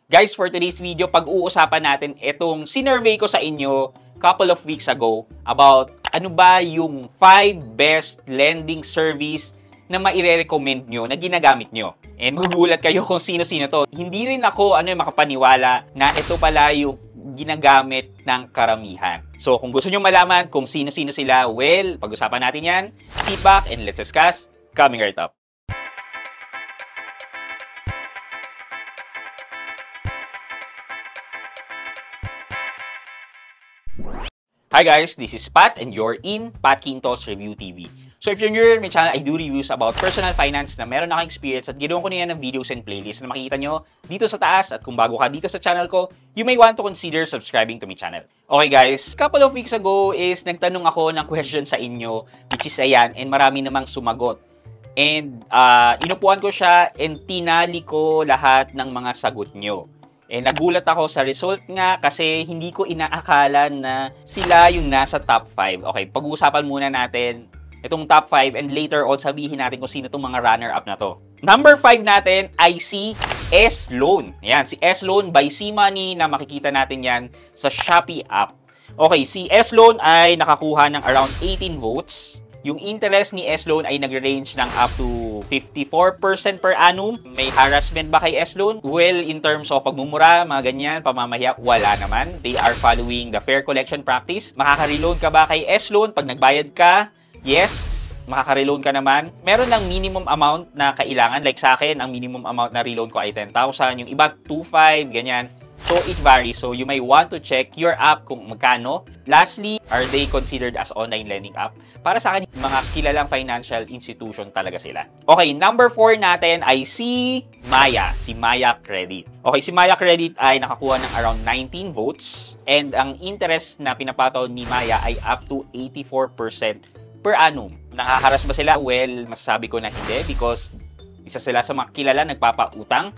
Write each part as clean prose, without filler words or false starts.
Guys, for today's video, pag-uusapan natin itong sinurvey ko sa inyo couple of weeks ago about ano ba yung 5 best lending service na maire-recommend nyo, na ginagamit nyo. And magugulat kayo kung sino-sino to. Hindi rin ako makapaniwala na ito pala yung ginagamit ng karamihan. So, kung gusto nyo malaman kung sino-sino sila, well, pag-usapan natin yan. Sit back and let's discuss. Coming right up. Hi guys, this is Pat and you're in Pat Quintos Review TV. So if you're new to my channel, I do reviews about personal finance na meron akong experience at ginawa ko na yan ng videos and playlists na makikita nyo dito sa taas. At kung bago ka dito sa channel ko, you may want to consider subscribing to my channel. Okay guys, couple of weeks ago is nagtanong ako ng question sa inyo, which is ayan, and marami namang sumagot. And inupuan ko siya and tinali ko lahat ng mga sagot nyo. Eh, nagulat ako sa result nga kasi hindi ko inaakala na sila yung nasa top 5. Okay, pag-uusapan muna natin itong top 5 and later on sabihin natin kung sino itong mga runner-up na to. Number 5 natin ay si S-Loan. Ayan, si S-Loan by C-Money na makikita natin yan sa Shopee app. Okay, si S-Loan ay nakakuha ng around 18 votes. Yung interest ni S-Loan ay nag-range ng up to 54% per annum. May harassment ba kay S-Loan? Well, in terms of pagmumura, mga ganyan, pamamahiya, wala naman. They are following the fair collection practice. Makaka-reloan ka ba kay S-Loan? Pag nagbayad ka, yes, makaka-reloan ka naman. Meron lang minimum amount na kailangan. Like sa akin, ang minimum amount na reloan ko ay 10,000. Yung iba, 2,500, ganyan. So, it varies. So, you may want to check your app kung magkano. Lastly, are they considered as online lending app? Para sa akin, mga kilalang financial institution talaga sila. Okay, number 4 natin ay si Maya. Si Maya Credit. Okay, si Maya Credit ay nakakuha ng around 19 votes. And ang interest na pinapataw ni Maya ay up to 84% per annum. Nakakaras ba sila? Well, masasabi ko na hindi because isa sila sa mga kilala nagpapautang.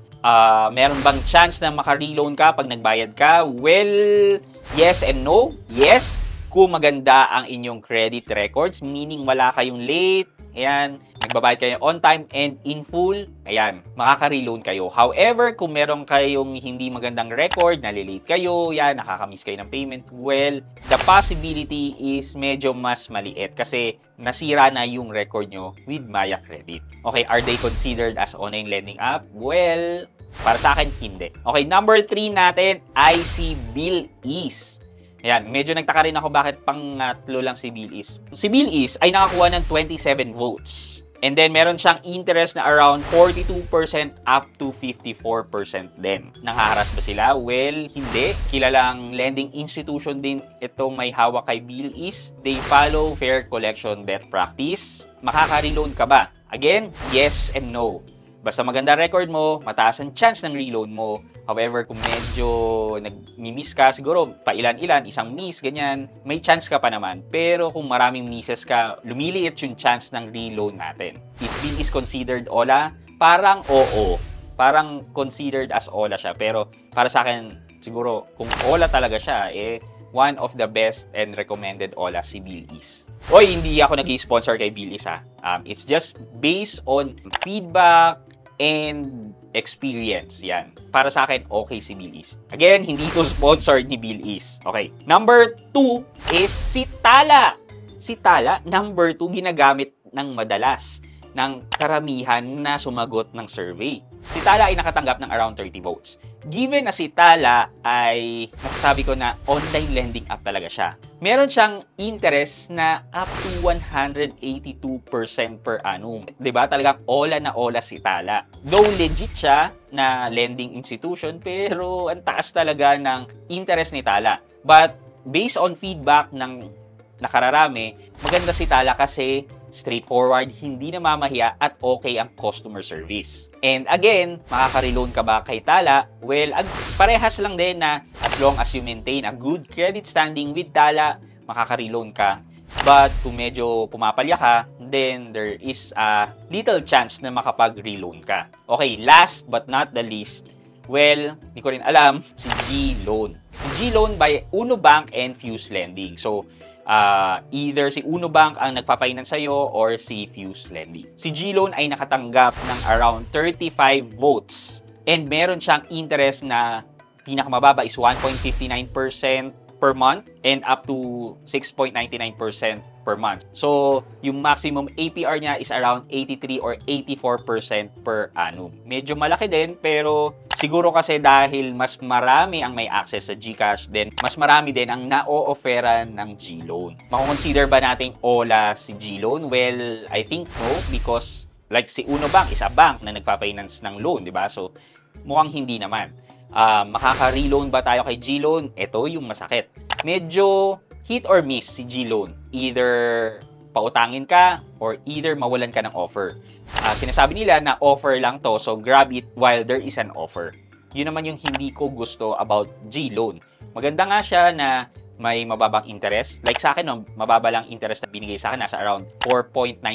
Meron bang chance na maka-reloan ka pag nagbayad ka? Well, yes and no. Yes, kung maganda ang inyong credit records, meaning wala kayong late, ayan, nagbabayad kayo on time and in full, ayan, makaka-reloan kayo. However, kung meron kayong hindi magandang record, nalilate kayo, yan, nakakamiss kayo ng payment, well, the possibility is medyo mas maliit kasi nasira na yung record nyo with Maya Credit. Okay, are they considered as online lending app? Well, para sa akin, hindi. Okay, number 3 natin ay si BillEase. Ayan, medyo nagtaka rin ako bakit pangatlo lang si BillEase. Si BillEase ay nakakuha ng 27 votes. And then, meron siyang interest na around 42% up to 54% din. Nanghaharas ba sila? Well, hindi. Kilalang lending institution din itong may hawak kay BillEase. They follow fair collection debt practice. Makaka-reloan ka ba? Again, yes and no. Basta maganda record mo, mataas ang chance ng reloan mo. However, kung medyo nag-miss ka, siguro pailan-ilan, isang miss, ganyan, may chance ka pa naman. Pero kung maraming misses ka, lumiliit yung chance ng reloan natin. Is BillEase considered OLA? Parang oo. Parang considered as OLA siya. Pero para sa akin, siguro kung OLA talaga siya, one of the best and recommended OLA si BillEase. Oy, hindi ako nag-sponsor kay BillEase ha. It's just based on feedback and experience. Yan. Para sa akin, okay si BillEase. Again, hindi ito sponsored ni BillEase. Okay. Number 2 is si Tala. Si Tala, number 2, ginagamit ng madalas ng karamihan na sumagot ng survey. Si Tala ay nakatanggap ng around 30 votes. Given na si Tala ay masasabi ko na online lending app talaga siya. Meron siyang interest na up to 182% per annum. 'Di ba? Talagang OLA na OLA si Tala. Though legit siya na lending institution, pero ang taas talaga ng interest ni Tala. But based on feedback ng nakararami, maganda si Tala kasi straightforward, hindi namamahiya at okay ang customer service. And again, makaka-reloan ka ba kay Tala? Well, parehas lang din na as long as you maintain a good credit standing with Tala, makaka-reloan ka. But kung medyo pumapalya ka, then there is a little chance na makapag-reloan ka. Okay, last but not the least, well, hindi ko rin alam, si G-Loan. Si G-Loan by Uno Bank and Fuse Lending. So, either si Uno Bank ang nagpa-finance sa'yo or si Fuse Lending. Si G-Loan ay nakatanggap ng around 35 votes. And meron siyang interest na pinakamababa is 1.59% per month and up to 6.99% per month. So, yung maximum APR niya is around 83 or 84% per annum. Medyo malaki din, pero siguro kasi dahil mas marami ang may access sa GCash, then mas marami din ang na-o-offeran ng G-Loan. Makukonsider ba nating OLA si G-Loan? Well, I think no, because like si Uno Bank is a bank na nagpa-finance ng loan, di ba? So, mukhang hindi naman. Makaka-reloan ba tayo kay G-Loan? Ito yung masakit. Medyo hit or miss si G-Loan. Either pautangin ka or either mawalan ka ng offer. Sinasabi nila na offer lang to, so grab it while there is an offer. Yun naman yung hindi ko gusto about G-Loan. Maganda nga siya na may mababang interest. Like sa akin, no, mababa lang interest na binigay sa akin. Nasa around 4.99%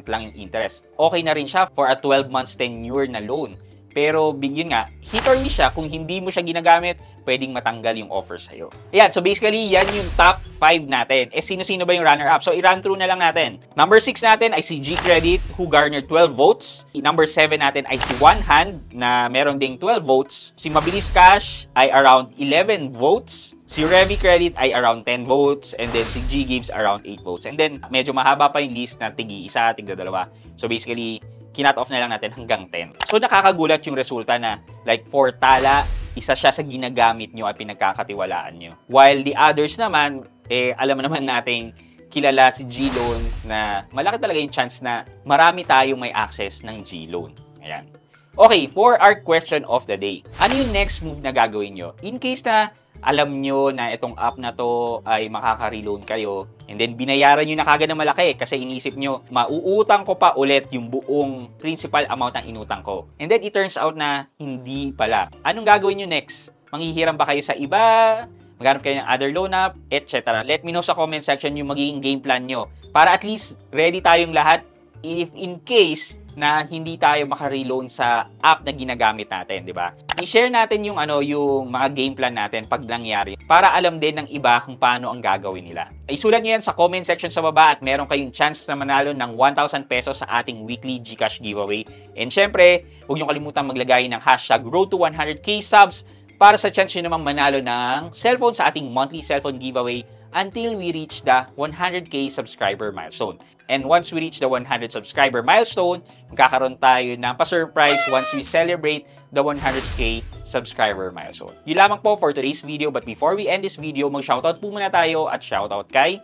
lang yung interest. Okay na rin siya for a 12 months tenure na loan. Pero yun nga, hit or miss siya. Kung hindi mo siya ginagamit, pwedeng matanggal yung offer sa'yo. Ayan, so basically, yan yung top 5 natin. Sino-sino ba yung runner-up? So, i-run through na lang natin. Number 6 natin ay si G-Credit, who garnered 12 votes. Number 7 natin ay si One Hand, na meron ding 12 votes. Si Mabilis Cash ay around 11 votes. Si Revy Credit ay around 10 votes. And then si G-Gives around 8 votes. And then, medyo mahaba pa yung list na tigi-isa, tigda-dalawa. So, basically, kinat off na lang natin hanggang 10. So, nakakagulat yung resulta na like for Tala, isa siya sa ginagamit nyo at pinagkakatiwalaan nyo. While the others naman, alam naman nating kilala si G-Loan na malaki talaga yung chance na marami tayong may access ng G-Loan. Ayan. Okay, for our question of the day. Ano yung next move na gagawin nyo? In case na alam nyo na itong app na to ay makaka-reloan kayo, and then binayaran nyo na kagad na malaki kasi inisip nyo, mauutang ko pa ulit yung buong principal amount ng inutang ko. And then it turns out na hindi pala. Anong gagawin nyo next? Manghihiram ba kayo sa iba? Maghanap kayo ng other loan app? Etc. Let me know sa comment section yung magiging game plan nyo. Para at least ready tayong lahat if in case na hindi tayo maka-reloan sa app na ginagamit natin, di ba? I-share natin yung yung mga game plan natin pag nangyari para alam din ng iba kung paano ang gagawin nila. Isulat niyo yan sa comment section sa baba at meron kayong chance na manalo ng 1,000 pesos sa ating weekly GCash giveaway. And syempre, huwag niyo kalimutan maglagay ng hashtag Road to 100k subs para sa chance nyo namang manalo ng cellphone sa ating monthly cellphone giveaway until we reach the 100k subscriber milestone. And once we reach the 100 subscriber milestone, magkakaroon tayo ng pa-surprise once we celebrate the 100k subscriber milestone. Yun lamang po for today's video, but before we end this video, mag-shoutout po muna tayo at shoutout kay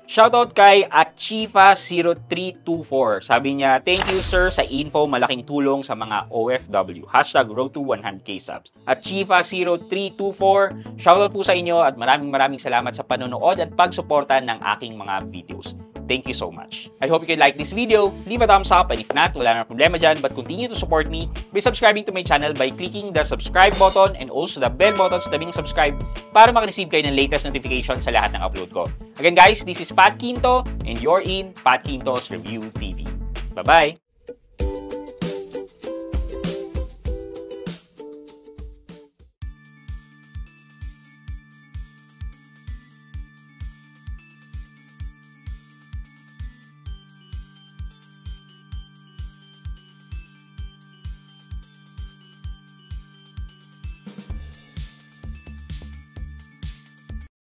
at Chifa0324. Sabi niya, thank you sir sa info, malaking tulong sa mga OFW. Hashtag Road to 100k subs. At Chifa0324, shoutout po sa inyo at maraming salamat sa panonood at pagsuporta ng aking mga videos. Thank you so much. I hope you can like this video, leave a thumbs up, and if not, wala na problema dyan, but continue to support me by subscribing to my channel by clicking the subscribe button and also the bell button sa tabing subscribe para makareceive kayo ng latest notification sa lahat ng upload ko. Again guys, this is Pat Quinto and you're in Pat Quinto's Review TV. Bye-bye!